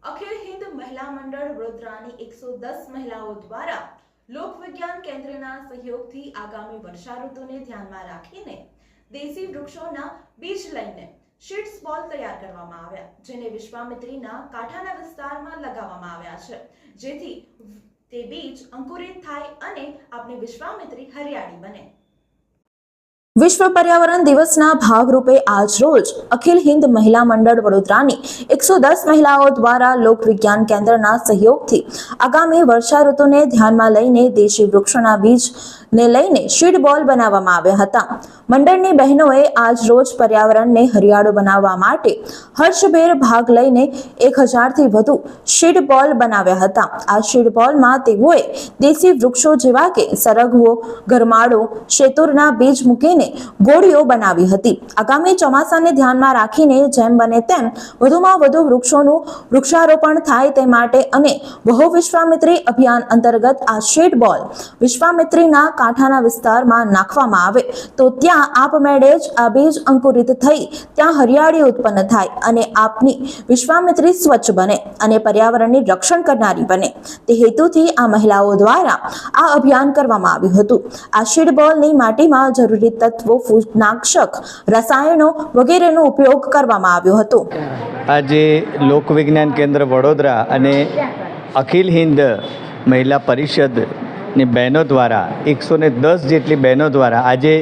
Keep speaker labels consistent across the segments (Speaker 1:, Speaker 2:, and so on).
Speaker 1: અખિલ હિન્દ મહિલા મંડળ વડોદરાની 110 મહિલાઓ દ્વારા લોક વિજ્ઞાન કેન્દ્રના સહયોગથી આગામી વર્ષા ઋતુને ધ્યાનમાં રાખીને દેશી વૃક્ષોના બીજ લઈને સીડ્સ બોલ તૈયાર કરવામાં આવ્યા, જેને વિશ્વામિત્રીના કાંઠાના વિસ્તારમાં લગાવવામાં આવ્યા છે, જેથી તે બીજ અંકુરિત થાય અને આપણી વિશ્વામિત્રી હરિયાળી બને। વિશ્વ પર્યાવરણ દિવસના ભાગરૂપે આજ રોજ અખિલ હિન્દ મહિલા મંડળ વડોદરાની 110 મહિલાઓ દ્વારા લોક વિજ્ઞાન કેન્દ્રના સહયોગથી આગામી વર્ષા ઋતુને ધ્યાનમાં લઈને દેશી વૃક્ષોના બીજને લઈને સીડ બોલ બનાવવામાં આવ્યા હતા। મંડળની બહેનોએ આજ રોજ પર્યાવરણને હરિયાળું બનાવવા માટે હર્ષભેર ભાગ લઈને 1000થી વધુ સીડ બોલ બનાવ્યા હતા। આ સીડ બોલમાં તેઓએ દેશી વૃક્ષો જેવા કે સરગવો, ગરમાળો, શેતુરના બીજ મૂકીને ગોળીઓ બનાવી હતી। આગામી ચોમાસાને ધ્યાનમાં રાખીને જેમ બને તેમ વધુમાં વધુ વૃક્ષોનું વૃક્ષારોપણ થાય તે માટે અને વહુ વિશ્વામિત્રી અભિયાન અંતર્ગત આ સીડ બોલ વિશ્વામિત્રીના કાંઠાના વિસ્તારમાં નાખવામાં આવે તો ત્યાં આપમેળે જ આ બીજ અંકુરિત થઈ ત્યાં હરિયાળી ઉત્પન્ન થાય અને આપની વિશ્વામિત્રી સ્વચ્છ બને અને પર્યાવરણની રક્ષણ કરનારી બને, તે હેતુથી આ મહિલાઓ દ્વારા આ અભિયાન કરવામાં આવ્યું હતું। આ સીડ બોલની માટીમાં જરૂરી તત્વો, ફૂગનાશક, રસાયણો વગેરેનો ઉપયોગ કરવામાં આવ્યો હતો।
Speaker 2: આજે લોક વિજ્ઞાન કેન્દ્ર વડોદરા અને અખિલ હિન્દ મહિલા પરિષદની બહેનો દ્વારા 110 જેટલી બહેનો દ્વારા આજે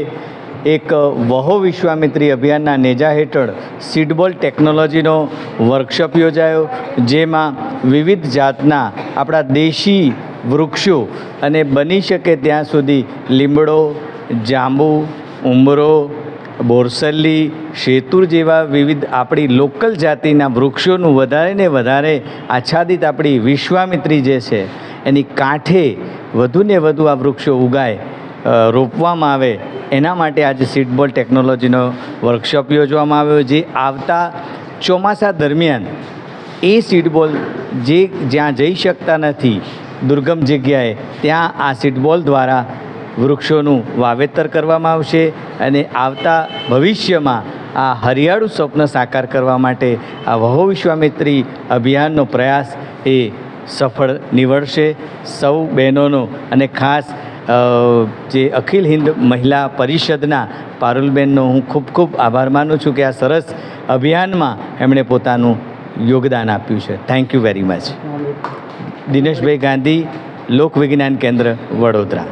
Speaker 2: એક વહો વિશ્વામિત્રી અભિયાનના નેજા હેઠળ સીડબોલ ટેકનોલોજીનો વર્કશોપ યોજાયો, જેમાં વિવિધ જાતના આપણા દેશી વૃક્ષો અને બની શકે ત્યાં સુધી લીમડો, જાંબુ, ઉમરો, બોરસલી, શેતુર જેવા વિવિધ આપણી લોકલ જાતિના વૃક્ષોનું વધારે ને વધારે આચ્છાદિત આપણી વિશ્વામિત્રી જે છે એની કાંઠે વધુને વધુ આ વૃક્ષો ઉગાય, રોપવામાં આવે, એના માટે આજે સીડબોલ ટેકનોલોજીનો વર્કશોપ યોજવામાં આવ્યો, જે આવતા ચોમાસા દરમિયાન એ સીડબોલ જે જ્યાં જઈ શકતા નથી દુર્ગમ જગ્યાએ ત્યાં આ સીડબોલ દ્વારા વૃક્ષોનું વાવેતર કરવામાં આવશે અને આવતા ભવિષ્યમાં આ હરિયાળું સ્વપ્ન સાકાર કરવા માટે આ વહો વિશ્વામિત્રી અભિયાનનો પ્રયાસ એ સફળ નીવડશે। સૌ બહેનોનો અને ખાસ જે અખિલ હિન્દ મહિલા પરિષદના પારુલબેનનો હું ખૂબ ખૂબ આભાર માનું છું કે આ સરસ અભિયાનમાં એમણે પોતાનું યોગદાન આપ્યું છે। Thank you very much. Dineshbhai Gandhi, Lok Vigyan Kendra, Vadodara.